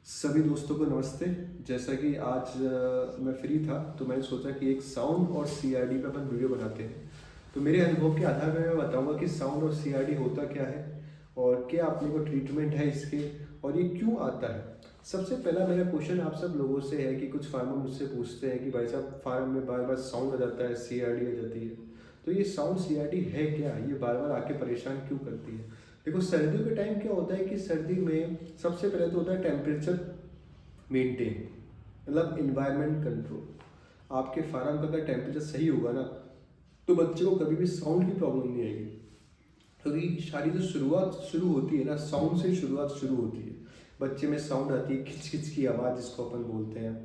सभी दोस्तों को नमस्ते। जैसा कि आज मैं फ्री था तो मैंने सोचा कि एक साउंड और सीआरडी पे अपन वीडियो बनाते हैं। तो मेरे अनुभव के आधार पे मैं बताऊंगा कि साउंड और सीआरडी होता क्या है और क्या अपने को ट्रीटमेंट है इसके और ये क्यों आता है। सबसे पहला मेरा क्वेश्चन आप सब लोगों से है कि कुछ फार्मर मुझसे पूछते हैं कि भाई साहब फार्म में बार बार साउंड आ जाता है, सीआरडी आ जाती है। तो ये साउंड सीआरडी है क्या, ये बार बार आके परेशान क्यों करती है। देखो सर्दियों के टाइम क्या होता है कि सर्दी में सबसे पहले तो होता है टेम्परेचर मेंटेन, मतलब इन्वायरमेंट कंट्रोल। आपके फार्म का अगर टेम्परेचर सही होगा ना तो बच्चे को कभी भी साउंड की प्रॉब्लम नहीं आएगी। क्योंकि सारी जो शुरुआत शुरू होती है ना, साउंड से शुरुआत शुरू होती है। बच्चे में साउंड आती है, खिच खिच की आवाज़ जिसको अपन बोलते हैं,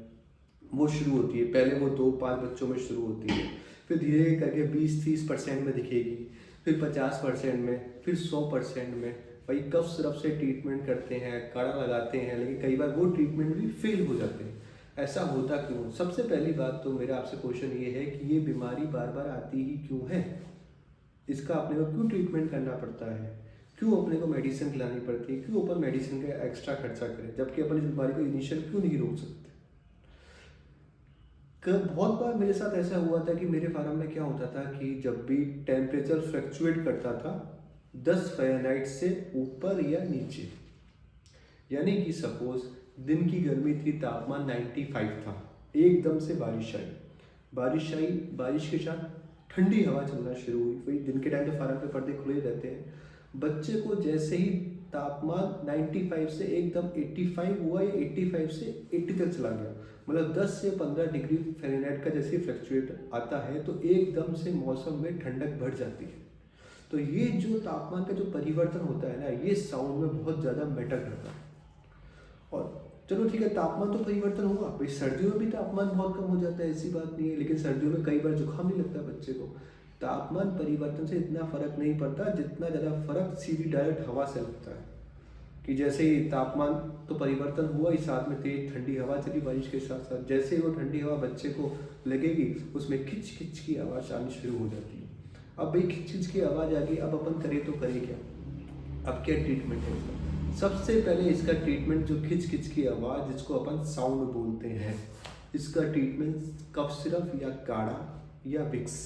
वो शुरू होती है। पहले वो 2-5 बच्चों में शुरू होती है, फिर धीरे धीरे करके 20-30% में दिखेगी, फिर 50% में, फिर 100% में। भाई कफ सिरप से ट्रीटमेंट करते हैं, काढ़ा लगाते हैं, लेकिन कई बार वो ट्रीटमेंट भी फेल हो जाते हैं। ऐसा होता क्यों? सबसे पहली बात तो मेरा आपसे क्वेश्चन ये है कि ये बीमारी बार बार आती ही क्यों है, इसका अपने को क्यों ट्रीटमेंट करना पड़ता है, क्यों अपने को मेडिसिन खिलानी पड़ती है, क्यों अपन मेडिसिन का एक्स्ट्रा खर्चा करें, जबकि अपन इस बीमारी को इनिशियल क्यों नहीं रोक सकते। बहुत बार मेरे साथ ऐसा हुआ था कि मेरे फार्म में क्या होता था कि जब भी टेम्परेचर फ्लक्चुएट करता था 10 फ़ारेनहाइट से ऊपर या नीचे, यानी कि सपोज दिन की गर्मी थी, तापमान 95 था, एकदम से बारिश आई, बारिश के साथ ठंडी हवा चलना शुरू हुई। वही दिन के टाइम तो फार्म पे पर्दे खुले रहते हैं। बच्चे को जैसे ही तापमान 95 से एकदम 85 हुआ या 85 से 80 तक चला गया, मतलब 10 से 15 डिग्री फ़ारेनहाइट का जैसे फ्लक्चुएट आता है तो एकदम से मौसम में ठंडक बढ़ जाती है। तो ये जो तापमान का जो परिवर्तन होता है ना, ये साउंड में बहुत ज़्यादा मैटर करता है। और चलो ठीक है, तापमान तो परिवर्तन हुआ, भाई सर्दियों में भी तापमान बहुत कम हो जाता है, ऐसी बात नहीं है, लेकिन सर्दियों में कई बार जुकाम नहीं लगता बच्चे को। तापमान परिवर्तन से इतना फर्क नहीं पड़ता जितना ज़्यादा फर्क सीधी डायरेक्ट हवा से लगता है। कि जैसे ही तापमान तो परिवर्तन हुआ ही, साथ में तेज ठंडी हवा चली बारिश के साथ साथ, जैसे ही वो ठंडी हवा बच्चे को लगेगी उसमें खिच खिच की आवाज़ आनी शुरू हो जाती है। अब भाई खिच खिच की आवाज़ आ गई, अब अपन करें तो करें क्या। अब क्या ट्रीटमेंट है इसका? सबसे पहले इसका ट्रीटमेंट जो खिच खिच की आवाज़ जिसको अपन साउंड बोलते हैं, इसका ट्रीटमेंट कफ सिरप या काढ़ा या विक्स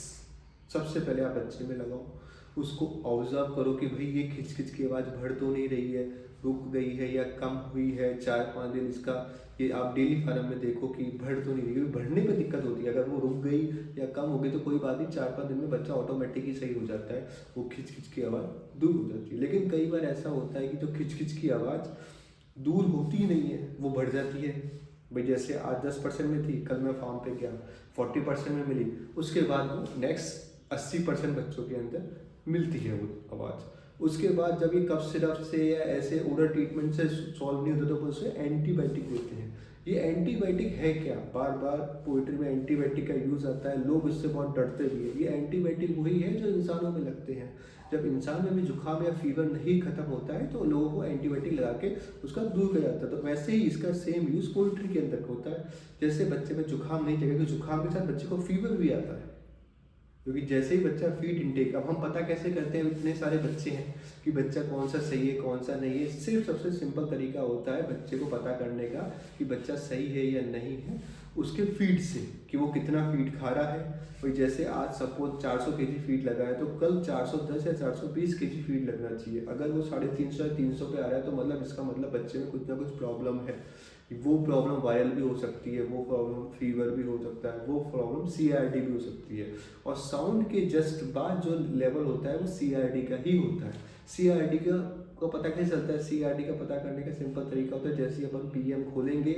सबसे पहले आप बच्चे में लगाओ। उसको ऑब्जर्व करो कि भाई ये खिच खिच की आवाज़ बढ़ तो नहीं रही है, रुक गई है या कम हुई है। 4-5 दिन इसका ये आप डेली फार्म में देखो कि बढ़ तो नहीं रही, क्योंकि बढ़ने पे दिक्कत होती है। अगर वो रुक गई या कम हो गई तो कोई बात नहीं, 4-5 दिन में बच्चा ऑटोमेटिक ही सही हो जाता है, वो खिच खिच की आवाज़ दूर हो जाती है। लेकिन कई बार ऐसा होता है कि जो खिच खिच की आवाज़ दूर होती ही नहीं है, वो बढ़ जाती है। भाई जैसे आज 10% में थी, कल मैं फार्म पे गया 40% में मिली, उसके बाद वो नेक्स्ट 80% बच्चों के अंदर मिलती है वो आवाज़। उसके बाद जब ये कफ सिरप से या ऐसे ओरल ट्रीटमेंट से सॉल्व नहीं होता तो उसे एंटीबायोटिक देते हैं। ये एंटीबायोटिक है क्या? बार बार पोइट्री में एंटीबायोटिक का यूज़ आता है, लोग इससे बहुत डरते भी हैं। ये एंटीबायोटिक वही है जो इंसानों में लगते हैं। जब इंसान में भी जुकाम या फीवर नहीं खत्म होता है तो लोगों को एंटीबायोटिक लगा के उसका दूर किया जाता है। तो वैसे ही इसका सेम यूज़ पोल्ट्री के अंदर होता है। जैसे बच्चे में जुकाम नहीं जगह, तो जुकाम के साथ बच्चे को फीवर भी आता है, क्योंकि जैसे ही बच्चा फीड इनटेक, अब हम पता कैसे करते हैं, इतने सारे बच्चे हैं कि बच्चा कौन सा सही है कौन सा नहीं है। सिर्फ सबसे सिंपल तरीका होता है बच्चे को पता करने का कि बच्चा सही है या नहीं है, उसके फीड से, कि वो कितना फीड खा रहा है। वही जैसे आज सपोज 400 केजी फीड लगा है तो कल 410 या 420 केजी फीड लगना चाहिए। अगर वो 350 या 300 पे आ रहा है तो मतलब इसका मतलब बच्चे में कुछ ना कुछ प्रॉब्लम है। वो प्रॉब्लम वायरल भी हो सकती है, वो प्रॉब्लम फीवर भी हो सकता है, वो प्रॉब्लम सीआरडी भी हो सकती है। और साउंड के जस्ट बाद जो लेवल होता है वो सीआरडी का ही होता है। सीआरडी का को पता कैसे चलता है? सीआरडी का पता करने का सिंपल तरीका होता है, जैसे अपन पीएम खोलेंगे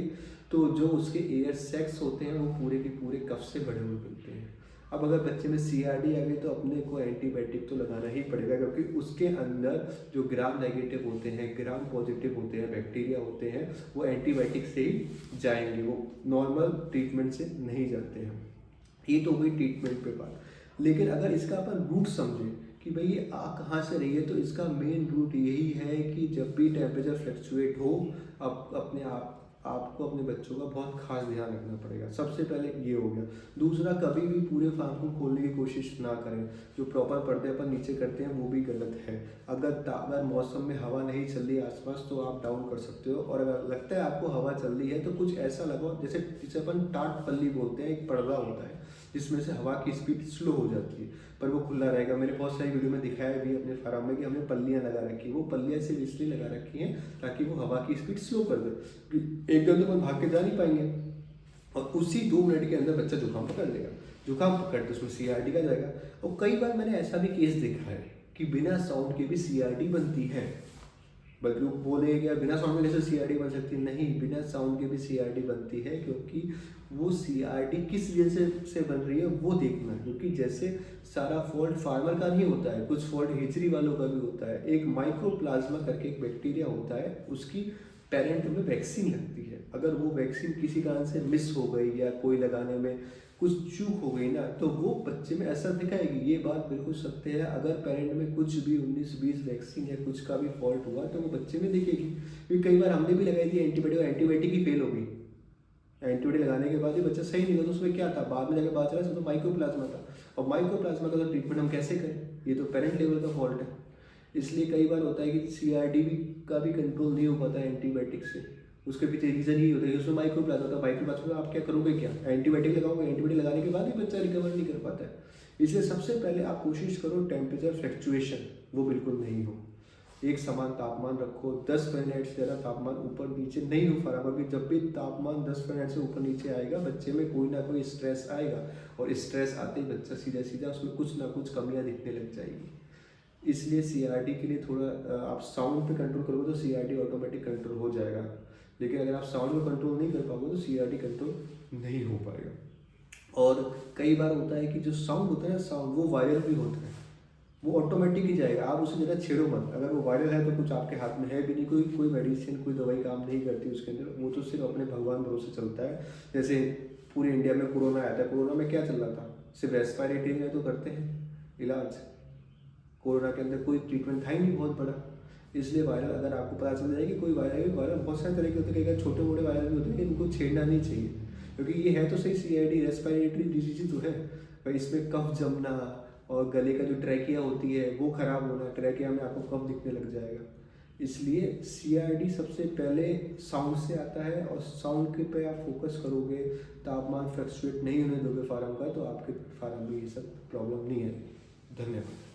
तो जो उसके एयर सैक्स होते हैं वो पूरे के पूरे कफ से भरे हुए मिलते हैं। अब अगर बच्चे में सीआरडी आ गई तो अपने को एंटीबायोटिक तो लगाना ही पड़ेगा, क्योंकि उसके अंदर जो ग्राम नेगेटिव होते हैं, ग्राम पॉजिटिव होते हैं, बैक्टीरिया होते हैं, वो एंटीबायोटिक से ही जाएंगे, वो नॉर्मल ट्रीटमेंट से नहीं जाते हैं। ये तो हुई ट्रीटमेंट पे बात। लेकिन अगर इसका अपन रूट समझें कि भाई ये आ कहाँ से रही है, तो इसका मेन रूट यही है कि जब भी टेम्परेचर फ्लक्चुएट हो, अब अपने आप आपको अपने बच्चों का बहुत खास ध्यान रखना पड़ेगा। सबसे पहले ये हो गया। दूसरा, कभी भी पूरे फार्म को खोलने की कोशिश ना करें। जो प्रॉपर पर्दे अपन नीचे करते हैं वो भी गलत है। अगर मौसम में हवा नहीं चल रही आसपास तो आप डाउन कर सकते हो, और अगर लगता है आपको हवा चल रही है तो कुछ ऐसा लगाओ जिसे अपन टाट पल्ली बोलते हैं, एक पर्दा होता है जिसमें से हवा की स्पीड स्लो हो जाती है, पर वो खुला रहेगा। मैंने बहुत सारी वीडियो में दिखाया भी अपने फार्म में कि हमने पल्लियाँ लगा रखी है। वो पल्लियाँ सिर्फ इसलिए लगा रखी हैं ताकि वो हवा की स्पीड स्लो कर दे। एकदम तो अपन भाग के जा नहीं पाएंगे, और उसी 2 मिनट के अंदर बच्चा जुकाम पकड़ लेगा। जुकाम पकड़ते उसमें CRD का जाएगा। और कई बार मैंने ऐसा भी केस देखा है कि बिना साउंड के भी CRD बनती है। बल्कि लोग बोलेंगे कि यार बिना साउंड के कैसे CRD बन सकती है। नहीं, बिना साउंड के भी CRD बनती है, क्योंकि वो CRD किस रीजन से बन रही है वो देखना है। क्योंकि जैसे सारा फॉल्ट फार्मर का नहीं होता है, कुछ फॉल्ट हेचरी वालों का भी होता है। एक माइक्रोप्लाज्मा करके एक बैक्टीरिया होता है, उसकी पेरेंट में वैक्सीन लगती है। अगर वो वैक्सीन किसी कारण से मिस हो गई या कोई लगाने में कुछ चूक हो गई ना, तो वो बच्चे में असर दिखाएगी। ये बात बिल्कुल सत्य है। अगर पेरेंट में कुछ भी 19-20 वैक्सीन या कुछ का भी फॉल्ट हुआ तो वो बच्चे में दिखेगी। क्योंकि कई बार हमने भी लगाई थी एंटीबायोटिक ही फेल हो गई। एंटीबायोटिक लगाने के बाद भी बच्चा सही नहीं हुआ, तो उसमें क्या था, बाद में जाकर बात चला तो माइक्रोप्लाज्मा था। और माइक्रोप्लाज्मा का तो ट्रीटमेंट हम कैसे करें, ये तो पेरेंट लेवल का फॉल्ट है। इसलिए कई बार होता है कि CRD का भी कंट्रोल नहीं हो पाता है एंटीबायोटिक से। उसके पीछे रीजन यही होता है कि उसमें माइक्रोप्लाज्मा होता है। माइक्रोप्लाज्मा में आप क्या करोगे, क्या एंटीबायोटिक लगाओगे, एंटीबायोटिक लगाने के बाद भी बच्चा रिकवर नहीं कर पाता है। इसलिए सबसे पहले आप कोशिश करो टेम्परेचर फ्लक्चुएशन वो बिल्कुल नहीं हो। एक समान तापमान रखो। 10 फ़ारेनहाइट से ज़्यादा तापमान ऊपर नीचे नहीं हो फार्मर, क्योंकि जब भी तापमान 10 फ़ारेनहाइट से ऊपर नीचे आएगा बच्चे में कोई ना कोई स्ट्रेस आएगा, और स्ट्रेस आते ही बच्चा सीधा सीधा उसमें कुछ ना कुछ कमियां दिखने लग जाएगी। इसलिए CRD के लिए थोड़ा आप साउंड पे कंट्रोल करोगे तो CRD ऑटोमेटिक कंट्रोल हो जाएगा। लेकिन अगर आप साउंड में कंट्रोल नहीं कर पाओगे तो CRD कंट्रोल नहीं हो पाएगा। और कई बार होता है कि जो साउंड होता है ना, साउंड वो वायरल भी होता है, वो ऑटोमेटिक ही जाएगा। आप उसे ज़रा छेड़ो मत। अगर वो वायरल है तो कुछ आपके हाथ में है भी नहीं, कोई मेडिसिन कोई दवाई काम नहीं करती उसके अंदर। वो तो सिर्फ अपने भगवान भरोसे चलता है। जैसे पूरे इंडिया में कोरोना आया था, कोरोना में क्या चल रहा था, सिर्फ रेस्पिरेटरी में तो करते हैं इलाज। कोरोना के अंदर कोई ट्रीटमेंट था ही नहीं बहुत बड़ा। इसलिए वायरल अगर आपको पता चल जाए कि कोई वायरल बहुत सारे तरह के होते हैं, कई छोटे मोटे वायरल भी होते हैं, इनको छेड़ना नहीं चाहिए। क्योंकि ये है तो सही CRD रेस्पिरेटरी डिजीज तो है, पर इसमें कफ जमना और गले का जो ट्रैकिया होती है वो खराब होना, ट्रैकिया में आपको कफ दिखने लग जाएगा। इसलिए CRD सबसे पहले साउंड से आता है, और साउंड के पे आप फोकस करोगे, तापमान फ्लक्चुएट नहीं होने दोगे फार्म का, तो आपके फार्म में ये सब प्रॉब्लम नहीं है। धन्यवाद।